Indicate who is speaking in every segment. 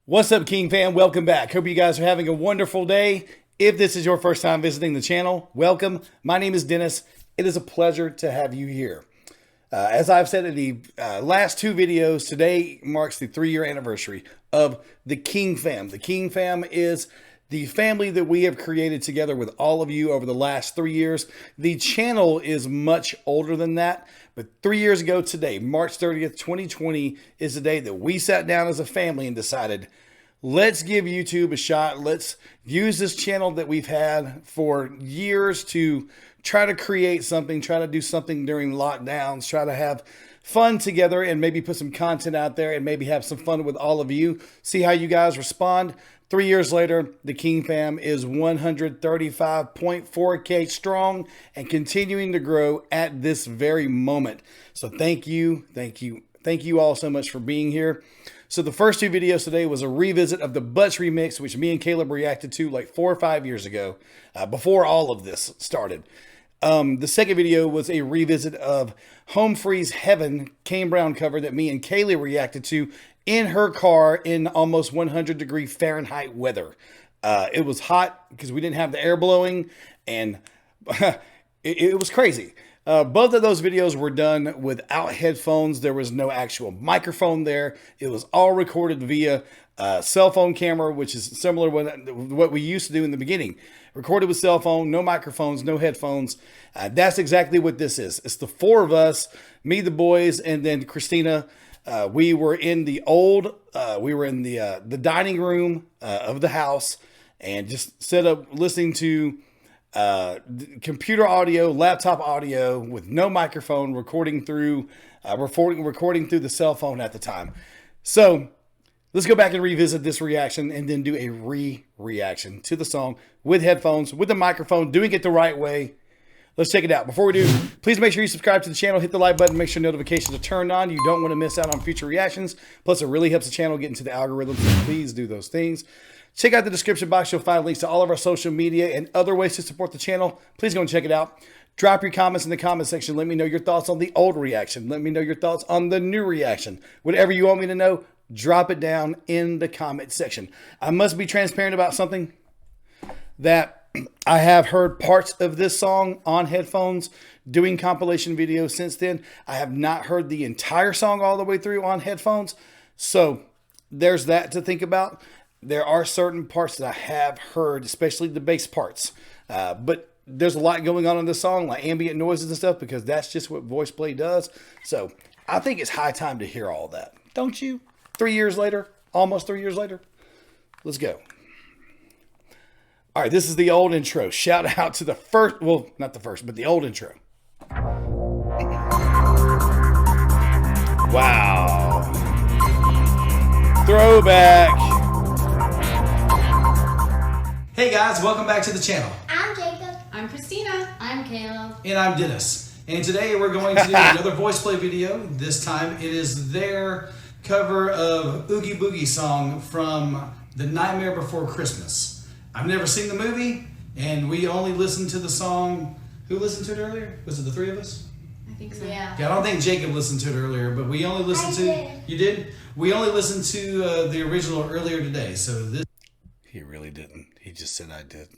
Speaker 1: What's up, King fam? Welcome back. Hope you guys are having a wonderful day. If this is your first time visiting the channel, welcome. My name is Dennis. It is a pleasure to have you here. As I've said in the last two videos, today marks the 3-year anniversary of the King fam. The King fam is the family that we have created together with all of you over the last 3 years. The channel is much older than that, but 3 years ago today, March 30th, 2020, is the day that we sat down as a family and decided, let's give YouTube a shot. Let's use this channel that we've had for years to try to create something, try to do something during lockdowns, try to have fun together and maybe put some content out there and maybe have some fun with all of you. See how you guys respond. 3 years later, the King fam is 135.4K strong and continuing to grow at this very moment. So thank you all so much for being here. So the first two videos today was a revisit of the Butch remix, which me and Caleb reacted to like 4 or 5 years ago, before all of this started. The second video was a revisit of Home Free's Heaven Kane Brown cover that me and Kaylee reacted to in her car in almost 100-degree Fahrenheit weather. It was hot because we didn't have the air blowing, and it was crazy. Both of those videos were done without headphones. There was no actual microphone there. It was all recorded via cell phone camera, which is similar to what we used to do in the beginning. Recorded with cell phone, no microphones, no headphones. That's exactly what this is. It's the four of us, me, the boys, and then Christina. We were in the the dining room of the house and just set up listening to computer audio, laptop audio with no microphone, recording through the cell phone at the time. So let's go back and revisit this reaction and then do a reaction to the song with headphones, with the microphone, doing it the right way. Let's check it out. Before we do, please make sure you subscribe to the channel, hit the like button, make sure notifications are turned on. You don't want to miss out on future reactions. Plus, it really helps the channel get into the algorithm, so please do those things. Check out the description box. You'll find links to all of our social media and other ways to support the channel. Please go and check it out. Drop your comments in the comment section. Let me know your thoughts on the old reaction. Let me know your thoughts on the new reaction. Whatever you want me to know, drop it down in the comment section. I must be transparent about something, that I have heard parts of this song on headphones doing compilation videos since then. I have not heard the entire song all the way through on headphones. So there's that to think about. There are certain parts that I have heard, especially the bass parts. But there's a lot going on in this song, like ambient noises and stuff, because that's just what VoicePlay does. So I think it's high time to hear all that. Don't you? 3 years later, almost 3 years later. Let's go. All right, this is the old intro. Shout out to the first, well, not the first, but the old intro. Wow. Throwback. Hey guys, welcome back to the channel.
Speaker 2: I'm Jacob.
Speaker 3: I'm Christina.
Speaker 2: I'm Caleb.
Speaker 1: And I'm Dennis. And today we're going to do another VoicePlay video. This time it is their cover of OOGIE BOOGIE'S Song from The Nightmare Before Christmas. I've never seen the movie, and we only listened to the song. Who listened to it earlier? Was it the three of us?
Speaker 3: I think so.
Speaker 2: Yeah.
Speaker 1: Yeah, I don't think Jacob listened to it earlier, but we only listened to...
Speaker 2: did.
Speaker 1: You did? We only listened to the original earlier today, so this... He really didn't. He just said I did.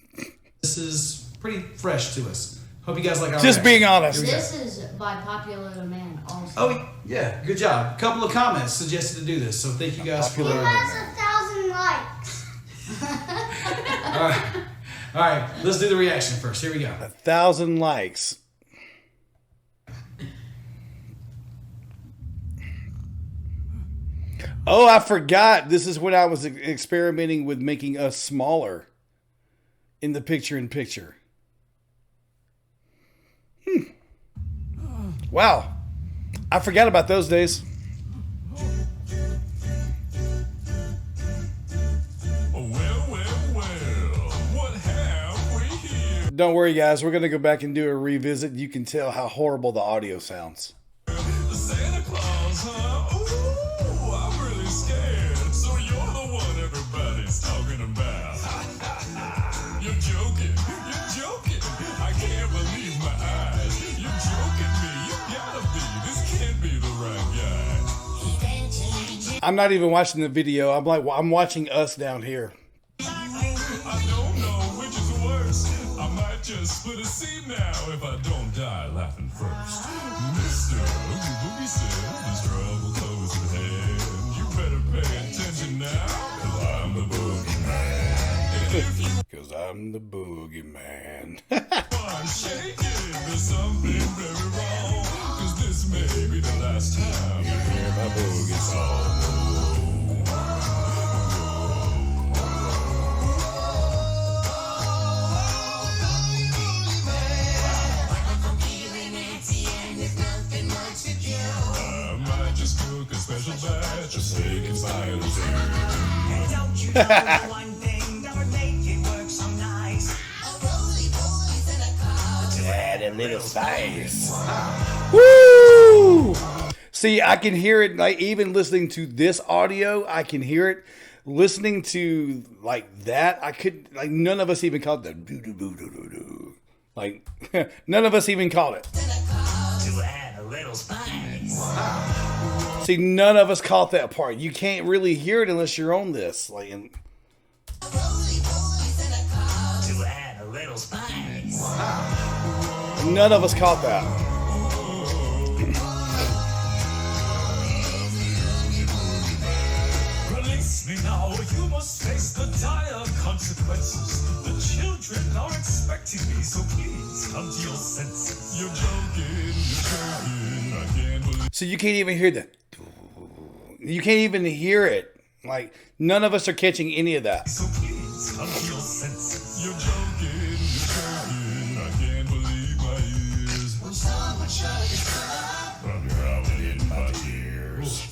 Speaker 1: This is pretty fresh to us. Hope you guys like our Just
Speaker 3: reaction.
Speaker 1: being honest.
Speaker 2: This is by popular demand also.
Speaker 1: Oh, yeah. Good job. A couple of comments suggested to do this, so thank you guys for...
Speaker 2: It has 1,000 likes.
Speaker 1: All right, let's do the reaction first. Here we go. 1,000 likes. Oh, I forgot. This is when I was experimenting with making us smaller in the picture-in-picture. Wow. I forgot about those days. Don't worry, guys. We're going to go back and do a revisit. You can tell how horrible the audio sounds.
Speaker 4: Santa Claus, huh? Ooh, I'm really scared. So you're the one everybody's talking about. You're joking. You're joking. I can't believe my eyes. You're joking me. You gotta be. This can't be the right guy.
Speaker 1: I'm not even watching the video. I'm watching us down here.
Speaker 4: I don't know which is worse. I might just split a seat now if I don't die laughing first. Mr. Oogie Boogie said there's trouble close at hand. You better pay attention now, 'cause I'm the boogeyman. And if you
Speaker 1: Because I'm the boogeyman.
Speaker 4: are shaking, there's something very wrong. 'Cause this may be the last time you hear my boogie song. I might just cook a special batch of steak and spiders.
Speaker 3: And don't you know one thing that would make it work so nice?
Speaker 1: Add a little spice. Woo! See, I can hear it, like, even listening to this audio, I can hear it. Listening to, like, that, I could, like, none of us even caught the doo-doo-doo-doo-doo-doo. Like, none of us even caught it.
Speaker 3: To add a little spice.
Speaker 1: See, none of us caught that part. You can't really hear it unless you're on this. Like, and
Speaker 3: To add a little spice.
Speaker 1: none of us caught that.
Speaker 4: Release me now, you must face the dire consequences. The children are expecting me, so please come to your senses. You're joking, I can't believe.
Speaker 1: So you can't even hear that. You can't even hear it. Like, none of us are catching any of that.
Speaker 4: So please come to your senses. You're joking, I can't believe my ears. When someone shut I'm drowning in my tears.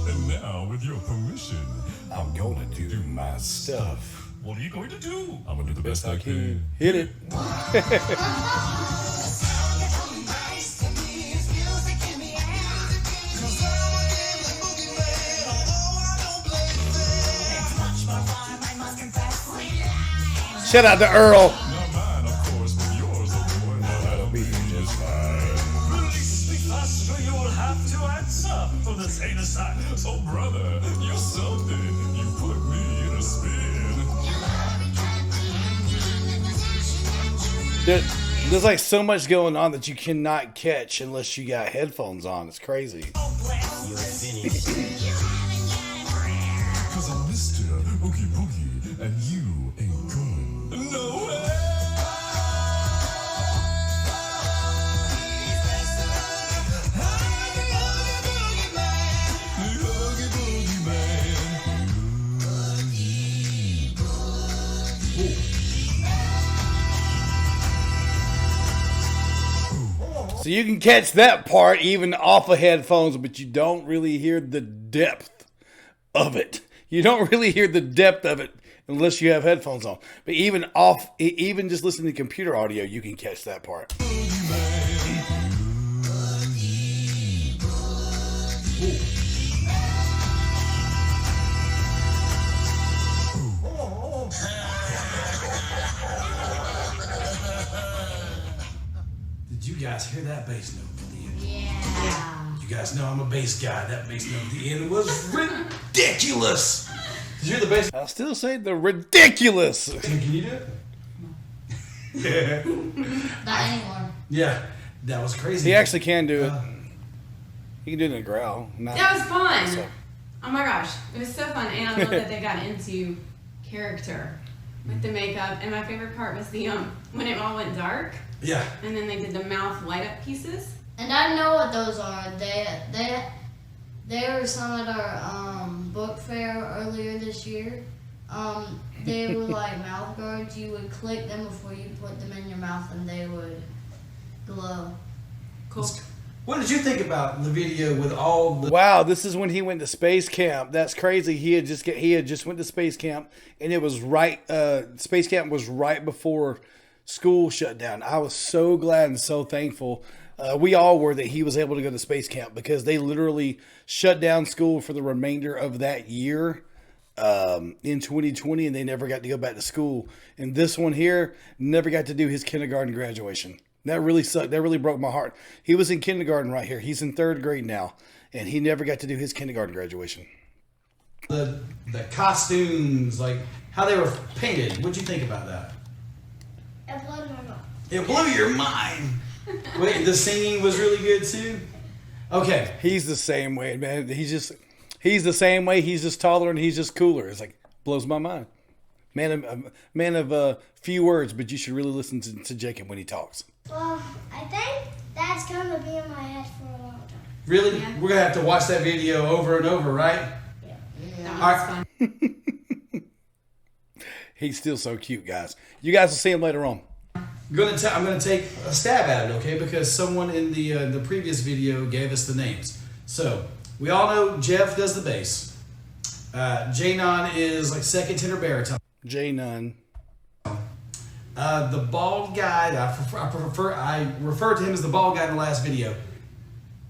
Speaker 4: And now, with your permission,
Speaker 1: I'm gonna do my stuff.
Speaker 4: what are you going to do? I'm gonna do the best I can.
Speaker 1: Hit it. Shout out to Earl.
Speaker 4: Not mine, of course, but yours, oh boy, that'll be just fine. Release me faster, you'll have to answer for this heinous act. So, brother, you're something. You put me in a spin.
Speaker 1: There's like so much going on that you cannot catch unless you got headphones on. It's crazy.
Speaker 4: Cause I'm Mr. Oogie Boogie, and you ain't good. No way! The Oogie Boogie Man.
Speaker 1: So you can catch that part even off of headphones, but you don't really hear the depth of it. You don't really hear the depth of it unless you have headphones on. But even just listening to computer audio, you can catch that part.
Speaker 5: Did you guys hear that bass note at the end?
Speaker 2: Yeah.
Speaker 5: You guys know I'm a bass guy. That bass note at the end was ridiculous. Did you hear the bass?
Speaker 1: I'll still say the ridiculous.
Speaker 5: Can you do it?
Speaker 2: Not anymore.
Speaker 5: Yeah, that was crazy.
Speaker 1: He actually can do it. He can do it in a growl.
Speaker 6: That was fun.
Speaker 1: So-
Speaker 6: Oh my gosh, it was so fun, and I love that they got into character with the makeup. And my favorite part was the when it all went dark,
Speaker 5: Yeah.
Speaker 6: and then they did the mouth light up pieces.
Speaker 2: And I know what those are. They were some at our book fair earlier this year. They were like mouth guards. You would click them before you put them in your mouth, and they would glow.
Speaker 6: Cool.
Speaker 5: What did you think about the video with all the?
Speaker 1: Wow, this is when he went to space camp. That's crazy. He had just went to space camp, and it was right. Space camp was right before school shut down. I was so glad and so thankful. We all were that he was able to go to space camp because they literally shut down school for the remainder of that year in 2020, and they never got to go back to school. And this one here never got to do his kindergarten graduation. That really sucked. That really broke my heart. He was in kindergarten right here. He's in 3rd grade now, and he never got to do his kindergarten graduation.
Speaker 5: The costumes, like how they were painted. What'd you think about that?
Speaker 2: It blew my mind.
Speaker 5: It blew your mind. Wait, the singing was really good too? Okay.
Speaker 1: He's the same way, man. He's the same way. He's just taller and he's just cooler. It's like, blows my mind. Man of few words, but you should really listen to Jacob when he talks.
Speaker 2: Well, I think that's going to be in my head for a long time.
Speaker 5: Really?
Speaker 6: Yeah.
Speaker 5: We're going to have to watch that video over and over, right?
Speaker 6: That
Speaker 5: All
Speaker 6: was
Speaker 5: right.
Speaker 6: fun.
Speaker 1: He's still so cute, guys. You guys will see him later on.
Speaker 5: I'm going to take a stab at it, okay? Because someone in the previous video gave us the names. So, we all know Jeff does the bass. Janon is like second tenor baritone.
Speaker 1: J Nunn.
Speaker 5: The bald guy, I referred to him as the bald guy in the last video.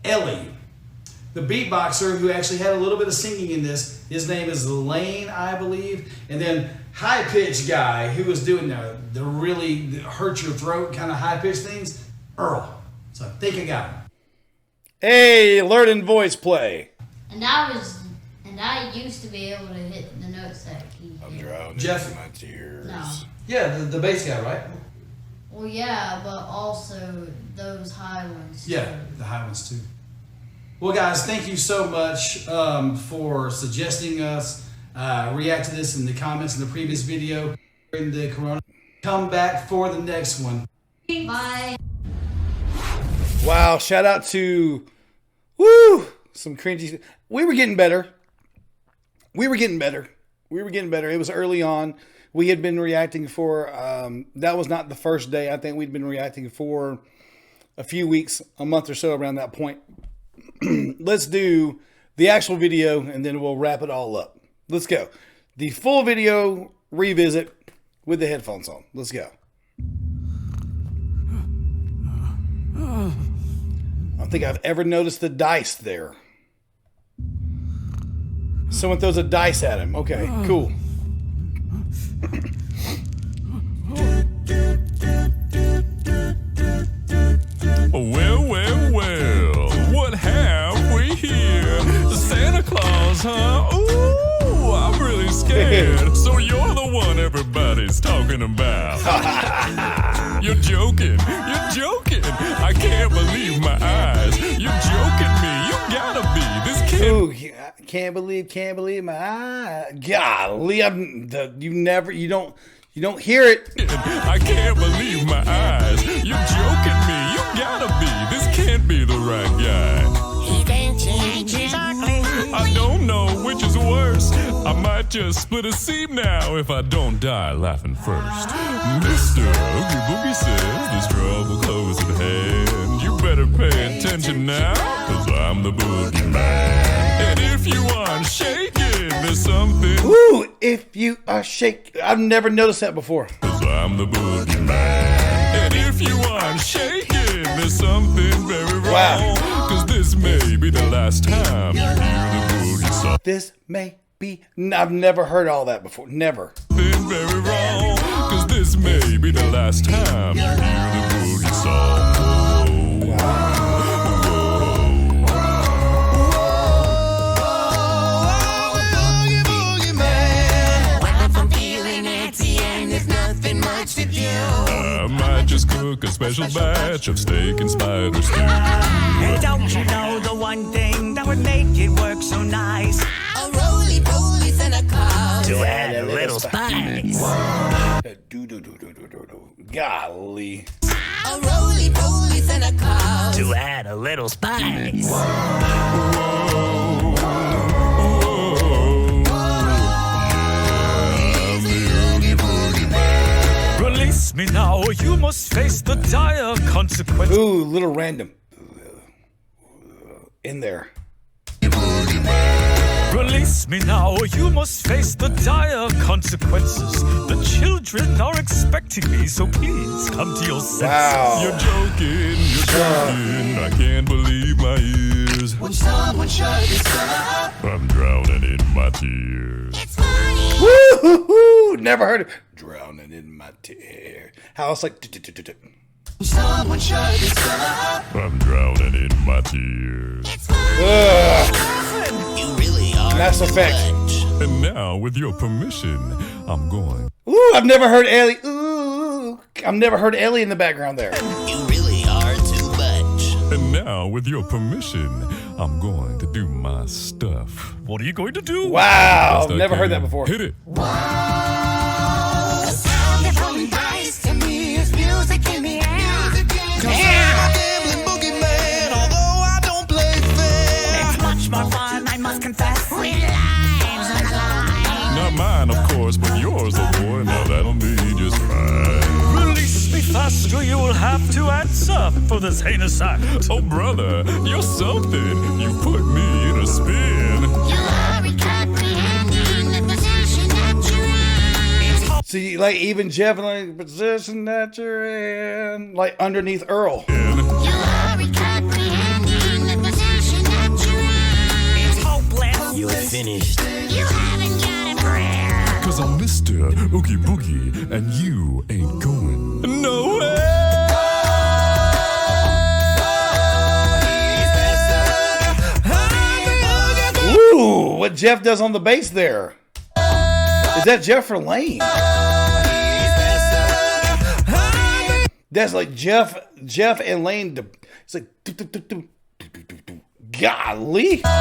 Speaker 5: Ellie, the beatboxer who actually had a little bit of singing in this. His name is Lane, I believe. And then high-pitched guy who was doing the really hurt your throat kind of high-pitched things, Earl. So I think I got him.
Speaker 1: Hey, learning voice play.
Speaker 2: And I used to be able to hit the notes that he hit.
Speaker 1: Drowning
Speaker 5: Jeff.
Speaker 1: in my tears.
Speaker 2: No.
Speaker 5: Yeah, the bass guy, right?
Speaker 2: Well, yeah, but also those high ones.
Speaker 5: Yeah, the high ones too. Well, guys, thank you so much for suggesting us react to this in the comments in the previous video. In the Corona, come back for the next one.
Speaker 2: Bye.
Speaker 1: Wow, shout out to some cringy. We were getting better. It was early on. We had been reacting for, that was not the first day. I think we'd been reacting for a few weeks, a month or so around that point. Let's do the actual video and then we'll wrap it all up. Let's go. The full video revisit with the headphones on. Let's go. I don't think I've ever noticed the dice there. Someone throws a dice at him. Okay, cool.
Speaker 4: Well, what have we here? Santa Claus, huh? Ooh, I'm really scared. So you're the one everybody's talking about. You're joking. I can't believe my eyes. You're joking me. You gotta be. This can't.
Speaker 1: Ooh, I can't believe my eye. Golly, you don't hear it.
Speaker 4: I can't believe my eyes. You're joking me. You gotta be. This can't be the right guy. I don't know which is worse. I might just split a seam now if I don't die laughing first. Mr. Oogie Boogie says there's trouble close at hand. You better pay attention now, 'cause I'm the boogeyman. And if you aren't shaking, there's something.
Speaker 1: Ooh, if you are shaking. I've never noticed that before.
Speaker 4: 'Cause I'm the boogeyman. And if you aren't shaking, there's something very wrong.
Speaker 1: Wow.
Speaker 4: 'Cause this may be the last time you hear the boogie song.
Speaker 1: This may be. I've never heard all that before. Never.
Speaker 4: Something very wrong. 'Cause this may be the last time you hear the boogie song. I might just cook a special batch of steak and spider stew.
Speaker 3: And don't you know the one thing that would make it work so nice?
Speaker 7: A roly-poly Santa Claus
Speaker 1: To
Speaker 7: add a little spice.
Speaker 1: Golly.
Speaker 7: A roly-poly Santa Claus
Speaker 3: To add a little spice. Release me now, you must face the dire consequences.
Speaker 1: Ooh, little random. In there.
Speaker 3: Release me now, you must face the dire consequences. The children are expecting me, so please come to your senses.
Speaker 1: Wow.
Speaker 4: You're joking. I can't believe my ears.
Speaker 7: when someone shut his up.
Speaker 4: I'm drowning in my tears.
Speaker 7: It's funny.
Speaker 1: Woo-hoo-hoo. Never heard of drowning in my tears. How it's like.
Speaker 7: Someone shut this summer up.
Speaker 4: I'm drowning in my tears.
Speaker 7: It's fun. You really are.
Speaker 1: Mass Effect.
Speaker 4: And now, with your permission, I'm going.
Speaker 1: Ooh, I've never heard Ellie. Ooh, I've never heard Ellie in the background there.
Speaker 7: You really are too much.
Speaker 4: And now, with your permission, I'm going to do my stuff.
Speaker 3: What are you going to do?
Speaker 1: Wow,
Speaker 4: Best I
Speaker 1: never heard
Speaker 4: can.
Speaker 1: that before.
Speaker 4: Hit it.
Speaker 7: The sound of rolling dice to me is music in the air. Gambling boogeyman, although I don't play fair. It's much more fun, I must confess. With lives on the line.
Speaker 4: Not mine, of course, but yours, oh boy. Now that'll be just fine.
Speaker 3: Release me faster, you will have to answer for this heinous act.
Speaker 4: Oh, brother, you're something. You put me in a spin.
Speaker 7: You are comprehending the position that you're in.
Speaker 1: See, like even Jeff, like position that you're in, like underneath Earl.
Speaker 7: You are comprehending the position that you're in. It's hopeless. You are finished. You haven't got a prayer.
Speaker 4: Cause I'm Mr. Oogie Boogie, and you ain't going nowhere.
Speaker 1: Ooh, what Jeff does on the bass there. Is that Jeff or Lane? That's like Jeff and Lane. It's like, golly. Wow,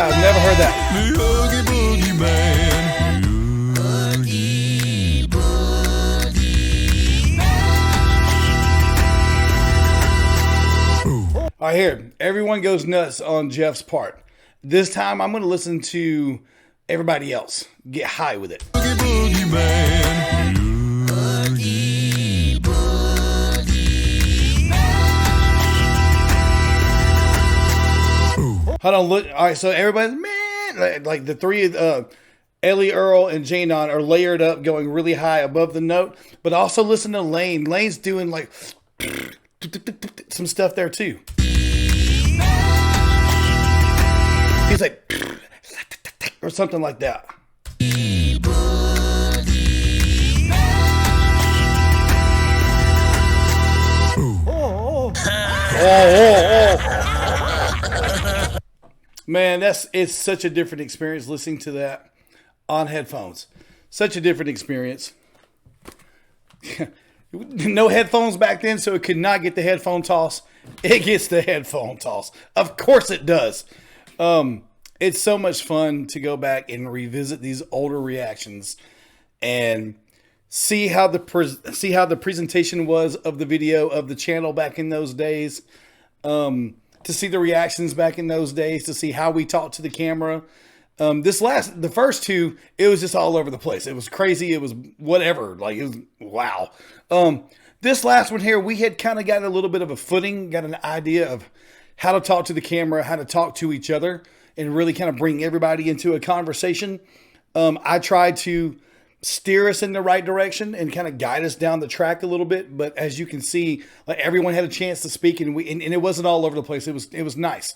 Speaker 1: I've never heard that.
Speaker 4: The Oogie Boogie Man.
Speaker 1: All right, here. Everyone goes nuts on Jeff's part. This time, I'm going to listen to everybody else. Get high with it.
Speaker 4: Oogie Boogie Man.
Speaker 1: Hold on, look. All right, so everybody's, man, like the three, Ellie, Earl, and Janon are layered up, going really high above the note. But also listen to Lane. Lane's doing like some stuff there too. He's like, or something like that. Man, it's such a different experience listening to that on headphones. Such a different experience. No headphones back then, so it could not get the headphone toss. It gets the headphone toss. Of course it does. It's so much fun to go back and revisit these older reactions and see how the presentation was of the video of the channel back in those days. To see the reactions back in those days, to see how we talked to the camera. The first two, it was just all over the place. It was crazy. It was whatever. Like, it was, wow. This last one here, we had kind of gotten a little bit of a footing, got an idea of how to talk to the camera, how to talk to each other, and really kind of bring everybody into a conversation. I tried to steer us in the right direction and kind of guide us down the track a little bit. But as you can see, like, everyone had a chance to speak, and it wasn't all over the place. It was nice.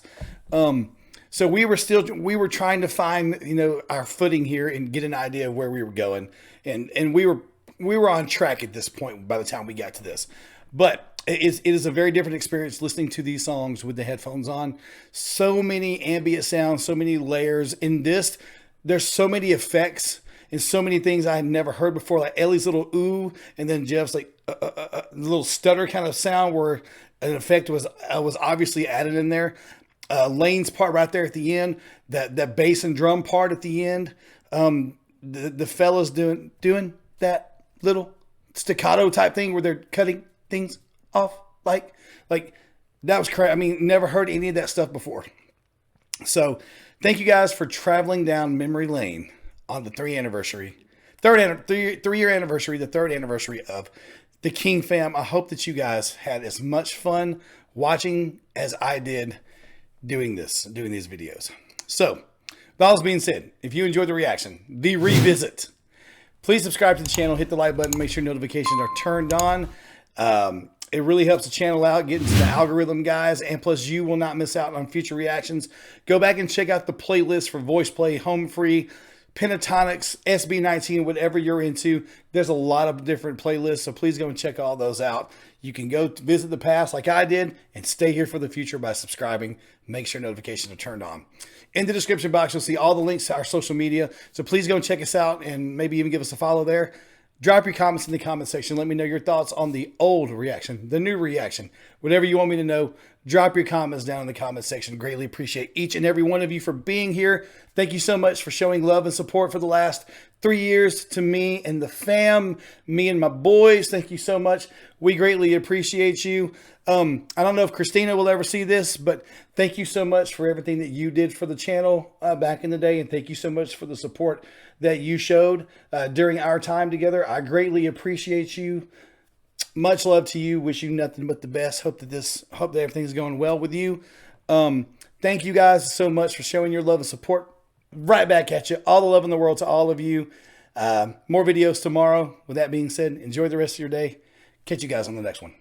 Speaker 1: So we were trying to find, our footing here and get an idea of where we were going. And we were on track at this point by the time we got to this. But it is a very different experience listening to these songs with the headphones on. So many ambient sounds, so many layers. In this, there's so many effects and so many things I had never heard before, like Ellie's little ooh, and then Jeff's like a little stutter kind of sound where an effect was obviously added in there. Lane's part right there at the end, that bass and drum part at the end. The fellas doing that little staccato type thing where they're cutting things off, like that was crazy. I mean, never heard any of that stuff before. So thank you guys for traveling down memory lane on the 3-year anniversary, the third anniversary of the King Fam. I hope that you guys had as much fun watching as I did doing these videos. So, with all this being said, if you enjoyed the reaction, the revisit, please subscribe to the channel, hit the like button, make sure notifications are turned on. It really helps the channel out, get into the algorithm, guys, and plus you will not miss out on future reactions. Go back and check out the playlist for VoicePlay, Home Free, pentatonics, SB19, whatever you're into. There's a lot of different playlists, so please go and check all those out. You can go visit the past like I did and stay here for the future by subscribing. Make sure notifications are turned on. In the description box, you'll see all the links to our social media, so please go and check us out and maybe even give us a follow there. Drop your comments in the comment section. Let me know your thoughts on the old reaction, the new reaction, whatever you want me to know. Drop your comments down in the comment section. Greatly appreciate each and every one of you for being here. Thank you so much for showing love and support for the last 3 years to me and the fam, me and my boys. Thank you so much. We greatly appreciate you. I don't know if Christina will ever see this, but thank you so much for everything that you did for the channel back in the day. And thank you so much for the support that you showed during our time together. I greatly appreciate you. Much love to you. Wish you nothing but the best. Hope that everything's going well with you. Thank you guys so much for showing your love and support. Right back at you. All the love in the world to all of you. More videos tomorrow. With that being said, enjoy the rest of your day. Catch you guys on the next one.